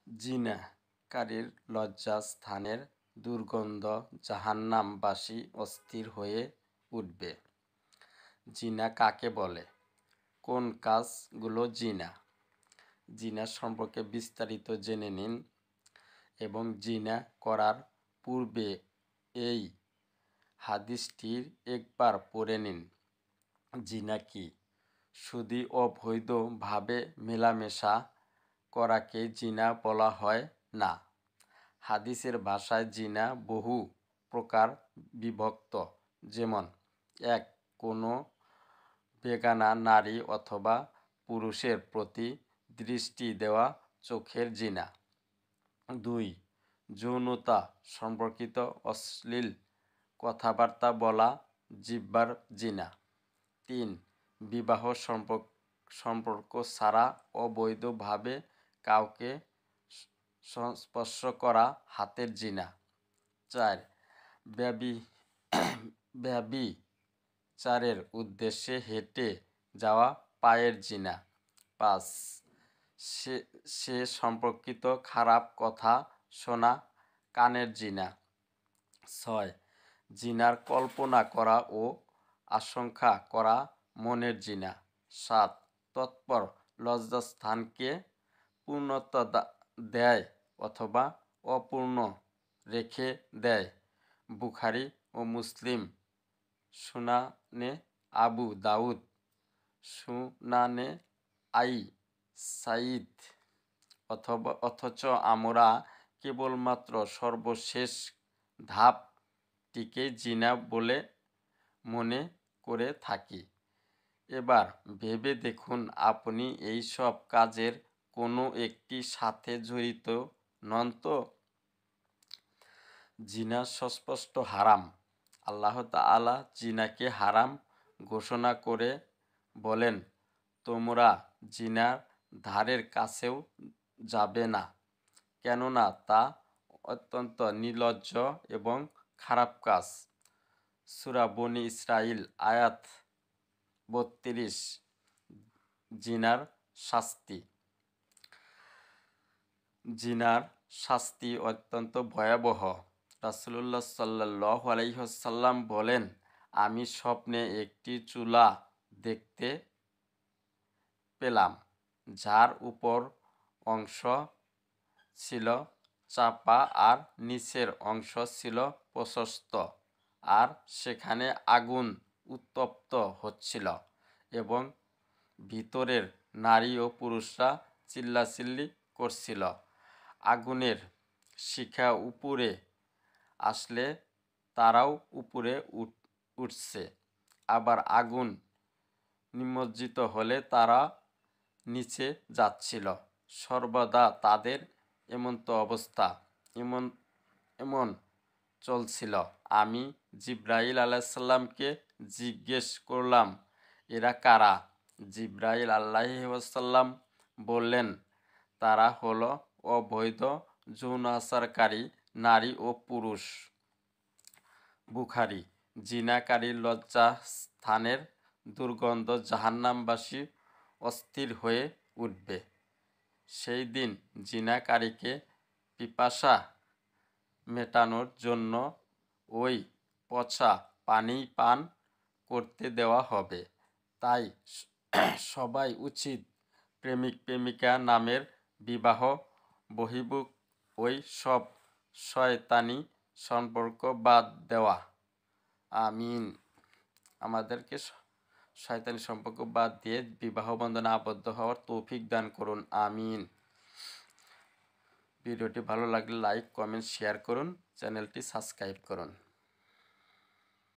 জিনাকারীর লজ্জাস্থানের দুর্গন্ধ জাহান্নামবাসী অস্থির হয়ে উঠবে। জিনা কাকে বলে? কোন কাজগুলো জিনা? জিনা সম্পর্কে বিস্তারিত জেনে নিন এবং জিনা করার পূর্বে এই হাদিসটির একবার পড়ে নিন। জিনা কি? শুধু অবৈধভাবে মেলামেশা করাকে জিনা বলা হয় না। হাদিসের ভাষায় জিনা বহু প্রকার বিভক্ত, যেমন ১. কোনো বেগানা নারী অথবা পুরুষের প্রতি দৃষ্টি দেওয়া চোখের জিনা। ২. যৌনতা সম্পর্কিত অশ্লীল কথাবার্তা বলা জিহ্বার জিনা। ৩. বিবাহ সম্পর্ক ছাড়া অবৈধভাবে কাউকে স্পর্শ করা হাতের জিনা। ৪. ব্যভিচারের উদ্দেশ্যে হেঁটে যাওয়া পায়ের জিনা। ৫. সে সম্পর্কিত খারাপ কথা শোনা কানের জিনা। ৬. জিনার কল্পনা করা ও আশঙ্কা করা মনের জিনা। ৭. তৎপর লজ্জাস্থানকে পূর্ণতা দেয় অথবা অপূর্ণ রেখে দেয়। বুখারী ও মুসলিম, সুনানে আবু দাউদ, সুনানে আই সাঈদ। অথচ আমরা কেবলমাত্র সর্বশেষ ধাপটিকে জিনা বলে মনে করে থাকি। এবার ভেবে দেখুন, আপনি এই সব কাজের কোনো একটির সাথে জড়িত নন তো? জিনা সুস্পষ্ট হারাম। আল্লাহ তাআলা জিনাকে হারাম ঘোষণা করে বলেন, তোমরা জিনার ধারের কাছেও যাবে না, কেননা তা অত্যন্ত নির্লজ্জ এবং খারাপ কাজ। সূরা বনী ইসরাঈল আয়াত ৩২। জিনার শাস্তি। জিনার শাস্তি অত্যন্ত ভয়াবহ। রাসূলুল্লাহ সাল্লাল্লাহু আলাইহি ওয়াসাল্লাম বলেন, আমি স্বপ্নে একটি চুলা দেখতে পেলাম, যার উপর অংশ ছিল চাপা আর নিচের অংশ ছিল প্রশস্ত, আর সেখানে আগুন উত্তপ্ত হচ্ছিল এবং ভিতরের নারী ও পুরুষরা চিল্লাচিল্লি করছিল। আগুনের শিখা উপরে আসলে তারাও উপরে উঠছে, আবার আগুন নিমজ্জিত হলে তারা নিচে যাচ্ছিল। সর্বদা তাদের এমতো অবস্থা, এমন চলছিল। আমি জিবরাইল আলাইহিসসালামকে জিজ্ঞেস করলাম, এরা কারা? জিবরাইল আলাইহিসসালাম বললেন, তারা হলো অবৈধ যৌনাচারকারী নারী ও পুরুষ। বুখারী। জিনাকারীর লজ্জাস্থানের দুর্গন্ধ জাহান্নামবাসী অস্থির হয়ে উঠবে। সেই দিন জিনাকারীকে পিপাসা মেটানোর জন্য ওই পচা পানি পান করতে দেওয়া হবে। তাই সবাই উচিত প্রেমিক প্রেমিকা নামের বিবাহ বহির্ভূত ওই সব শয়তানি সম্পর্ক বাদ দেওয়া। আমিন। আমাদেরকে শয়তানি সম্পর্ক বাদ দিয়ে বিবাহ বন্ধনে আবদ্ধ হওয়ার তৌফিক দান করুন। আমিন। ভিডিওটি ভালো লাগলে লাইক, কমেন্ট, শেয়ার করুন। চ্যানেলটি সাবস্ক্রাইব করুন।